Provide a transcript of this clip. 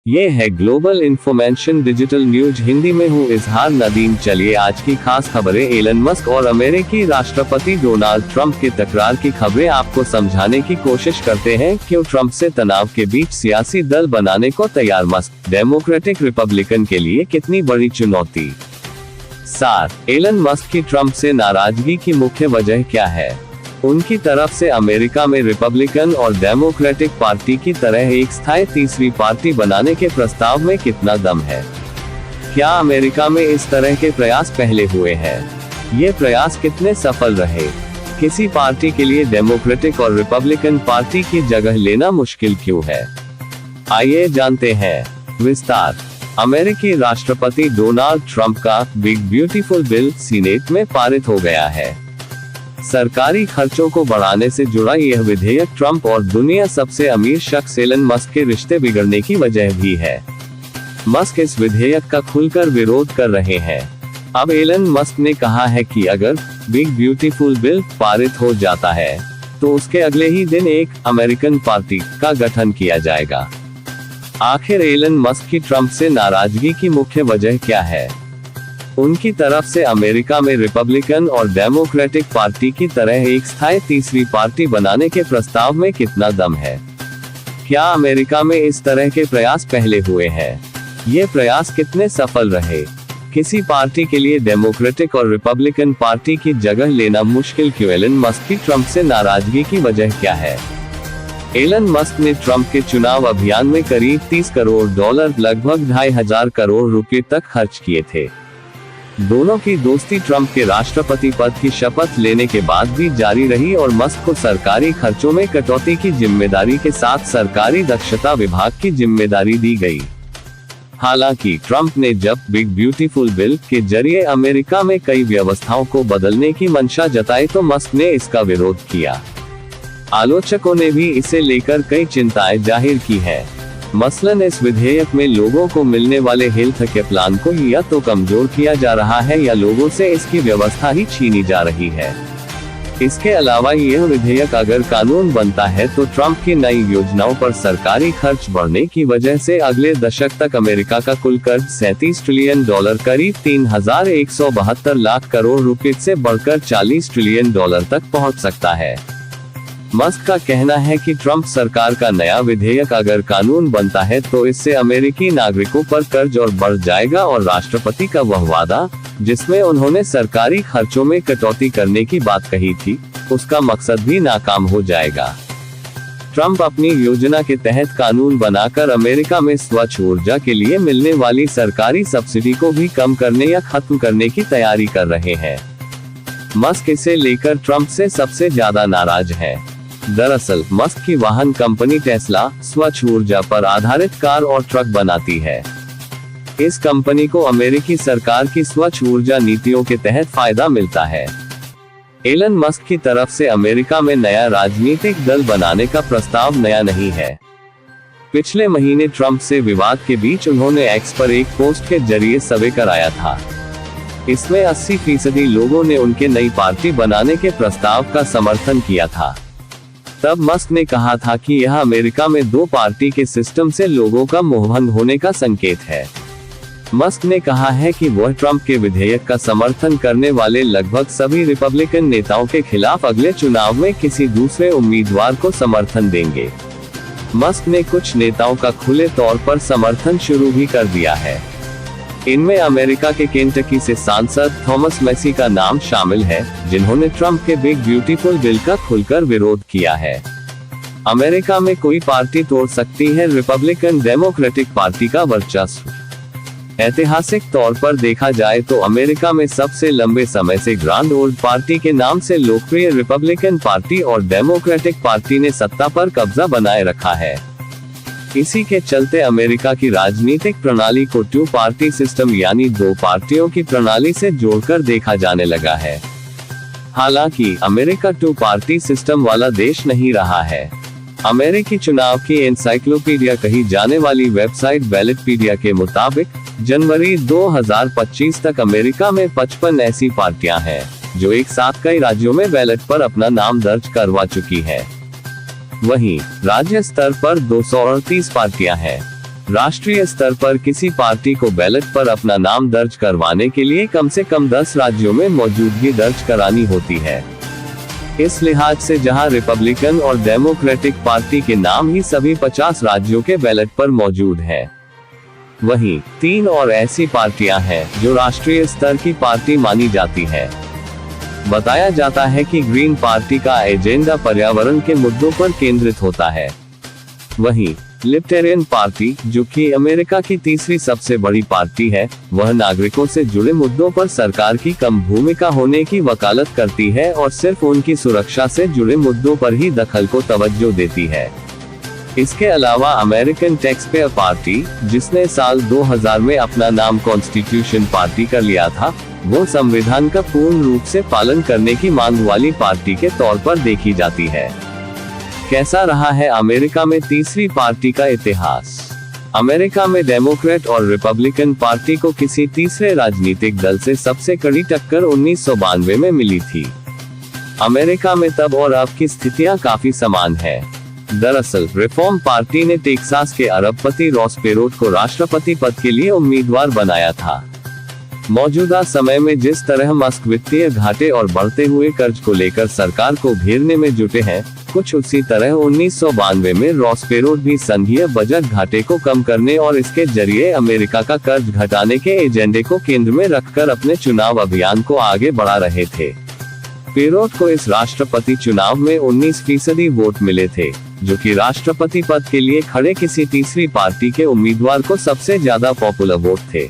ये है global information digital news Hindi में हूँ इजहार नदीम। चलिए आज की खास खबरें एलन मस्क और अमेरिकी राष्ट्रपति डोनाल्ड ट्रंप की तकरार की खबरें आपको समझाने की कोशिश करते हैं। क्यों ट्रंप से तनाव के बीच सियासी दल बनाने को तैयार मस्क, डेमोक्रेटिक रिपब्लिकन के लिए कितनी बड़ी चुनौती। सार एलन मस्क की ट्रंप से नाराजगी की मुख्य वजह क्या है। उनकी तरफ से अमेरिका में रिपब्लिकन और डेमोक्रेटिक पार्टी की तरह एक स्थायी तीसरी पार्टी बनाने के प्रस्ताव में कितना दम है। क्या अमेरिका में इस तरह के प्रयास पहले हुए हैं। ये प्रयास कितने सफल रहे। किसी पार्टी के लिए डेमोक्रेटिक और रिपब्लिकन पार्टी की जगह लेना मुश्किल क्यों है। आइए जानते हैं विस्तार। अमेरिकी राष्ट्रपति डोनाल्ड ट्रंप का बिग ब्यूटीफुल बिल सीनेट में पारित हो गया है। सरकारी खर्चों को बढ़ाने से जुड़ा यह विधेयक ट्रंप और दुनिया सबसे अमीर शख्स एलन मस्क के रिश्ते बिगड़ने की वजह भी है। मस्क इस विधेयक का खुलकर विरोध कर रहे हैं। अब एलन मस्क ने कहा है कि अगर बिग ब्यूटीफुल बिल पारित हो जाता है तो उसके अगले ही दिन एक अमेरिकन पार्टी का गठन किया जाएगा। आखिर एलन मस्क की ट्रंप से नाराजगी की मुख्य वजह क्या है। उनकी तरफ से अमेरिका में रिपब्लिकन और डेमोक्रेटिक पार्टी की तरह एक स्थायी तीसरी पार्टी बनाने के प्रस्ताव में कितना दम है। क्या अमेरिका में इस तरह के प्रयास पहले हुए हैं। ये प्रयास कितने सफल रहे। किसी पार्टी के लिए डेमोक्रेटिक और रिपब्लिकन पार्टी की जगह लेना मुश्किल क्यों। एलन मस्क की ट्रंप से नाराजगी की वजह क्या है। एलन मस्क ने ट्रंप के चुनाव अभियान में करीब $30 करोड़ लगभग 2,500 करोड़ रुपए तक खर्च किए थे। दोनों की दोस्ती ट्रंप के राष्ट्रपति पद की शपथ लेने के बाद भी जारी रही और मस्क को सरकारी खर्चों में कटौती की जिम्मेदारी के साथ सरकारी दक्षता विभाग की जिम्मेदारी दी गई। हालांकि ट्रंप ने जब बिग ब्यूटीफुल बिल के जरिए अमेरिका में कई व्यवस्थाओं को बदलने की मंशा जताई तो मस्क ने इसका विरोध किया। आलोचकों ने भी इसे लेकर कई चिंताएं जाहिर की है। मसलन इस विधेयक में लोगों को मिलने वाले हेल्थ के प्लान को या तो कमजोर किया जा रहा है या लोगों से इसकी व्यवस्था ही छीनी जा रही है। इसके अलावा यह विधेयक अगर कानून बनता है तो ट्रंप की नई योजनाओं पर सरकारी खर्च बढ़ने की वजह से अगले दशक तक अमेरिका का कुल कर्ज $37 ट्रिलियन करीब 3,172 लाख करोड़ रुपए से बढ़कर $40 ट्रिलियन तक पहुंच सकता है। मस्क का कहना है कि ट्रंप सरकार का नया विधेयक अगर कानून बनता है तो इससे अमेरिकी नागरिकों पर कर्ज और बढ़ जाएगा और राष्ट्रपति का वह वादा जिसमें उन्होंने सरकारी खर्चों में कटौती करने की बात कही थी, उसका मकसद भी नाकाम हो जाएगा। ट्रंप अपनी योजना के तहत कानून बनाकर अमेरिका में स्वच्छ ऊर्जा के लिए मिलने वाली सरकारी सब्सिडी को भी कम करने या खत्म करने की तैयारी कर रहे हैं। मस्क इसे लेकर ट्रंप से सबसे ज्यादा नाराज है। दरअसल मस्क की वाहन कंपनी टेस्ला स्वच्छ ऊर्जा पर आधारित कार और ट्रक बनाती है। इस कंपनी को अमेरिकी सरकार की स्वच्छ ऊर्जा नीतियों के तहत फायदा मिलता है। एलन मस्क की तरफ से अमेरिका में नया राजनीतिक दल बनाने का प्रस्ताव नया नहीं है। पिछले महीने ट्रंप से विवाद के बीच उन्होंने एक्स पर एक पोस्ट के जरिए सर्वे कराया था। इसमें 80% लोगों ने उनके नई पार्टी बनाने के प्रस्ताव का समर्थन किया था। तब मस्क ने कहा था कि यह अमेरिका में 2 पार्टी के सिस्टम से लोगों का मोहभंग होने का संकेत है। मस्क ने कहा है कि वह ट्रंप के विधेयक का समर्थन करने वाले लगभग सभी रिपब्लिकन नेताओं के खिलाफ अगले चुनाव में किसी दूसरे उम्मीदवार को समर्थन देंगे। मस्क ने कुछ नेताओं का खुले तौर पर समर्थन शुरू भी कर दिया है। इनमें अमेरिका के केंटकी से सांसद थॉमस मैसी का नाम शामिल है, जिन्होंने ट्रंप के बिग ब्यूटीफुल बिल का खुलकर विरोध किया है। अमेरिका में कोई पार्टी तोड़ सकती है रिपब्लिकन डेमोक्रेटिक पार्टी का वर्चस्व। ऐतिहासिक तौर पर देखा जाए तो अमेरिका में सबसे लंबे समय से ग्रांड ओल्ड पार्टी के नाम से लोकप्रिय रिपब्लिकन पार्टी और डेमोक्रेटिक पार्टी ने सत्ता पर कब्जा बनाए रखा है। इसी के चलते अमेरिका की राजनीतिक प्रणाली को 2 पार्टी सिस्टम यानी 2 पार्टियों की प्रणाली से जोड़कर देखा जाने लगा है। हालांकि अमेरिका 2 पार्टी सिस्टम वाला देश नहीं रहा है। अमेरिकी चुनाव की एनसाइक्लोपीडिया कही जाने वाली वेबसाइट बैलेटपीडिया के मुताबिक जनवरी 2025 तक अमेरिका में 55 ऐसी पार्टियां हैं जो एक साथ कई राज्यों में बैलेट पर अपना नाम दर्ज करवा चुकी है। वहीं राज्य स्तर पर 238 पार्टियां हैं। राष्ट्रीय स्तर पर किसी पार्टी को बैलेट पर अपना नाम दर्ज करवाने के लिए कम से कम 10 राज्यों में मौजूदगी दर्ज करानी होती है। इस लिहाज से जहां रिपब्लिकन और डेमोक्रेटिक पार्टी के नाम ही सभी 50 राज्यों के बैलेट पर मौजूद हैं, वहीं 3 और ऐसी पार्टियां हैं जो राष्ट्रीय स्तर की पार्टी मानी जाती है। बताया जाता है कि ग्रीन पार्टी का एजेंडा पर्यावरण के मुद्दों पर केंद्रित होता है। वहीं लिबर्टेरियन पार्टी, जो कि अमेरिका की तीसरी सबसे बड़ी पार्टी है, वह नागरिकों से जुड़े मुद्दों पर सरकार की कम भूमिका होने की वकालत करती है और सिर्फ उनकी सुरक्षा से जुड़े मुद्दों पर ही दखल को तवज्जो देती है। इसके अलावा अमेरिकन टैक्सपेयर पार्टी, जिसने साल 2000 में अपना नाम कॉन्स्टिट्यूशन पार्टी कर लिया था, वो संविधान का पूर्ण रूप से पालन करने की मांग वाली पार्टी के तौर पर देखी जाती है। कैसा रहा है अमेरिका में तीसरी पार्टी का इतिहास? अमेरिका में डेमोक्रेट और रिपब्लिकन पार्टी को किसी तीसरे राजनीतिक दल से सबसे कड़ी टक्कर 1992 में मिली थी। अमेरिका में तब और अब की स्थितियां काफी समान है। दरअसल रिफॉर्म पार्टी ने टेक्सास के अरबपति रॉस पेरोट को राष्ट्रपति पद के लिए उम्मीदवार बनाया था। मौजूदा समय में जिस तरह मस्क वित्तीय घाटे और बढ़ते हुए कर्ज को लेकर सरकार को घेरने में जुटे हैं, कुछ उसी तरह 1992 में रॉस पेरोट भी संघीय बजट घाटे को कम करने और इसके जरिए अमेरिका का कर्ज घटाने के एजेंडे को केंद्र में रखकर अपने चुनाव अभियान को आगे बढ़ा रहे थे। पेरोट को इस राष्ट्रपति चुनाव में 19% वोट मिले थे, जो कि राष्ट्रपति पद के लिए खड़े किसी तीसरी पार्टी के उम्मीदवार को सबसे ज्यादा पॉपुलर वोट थे।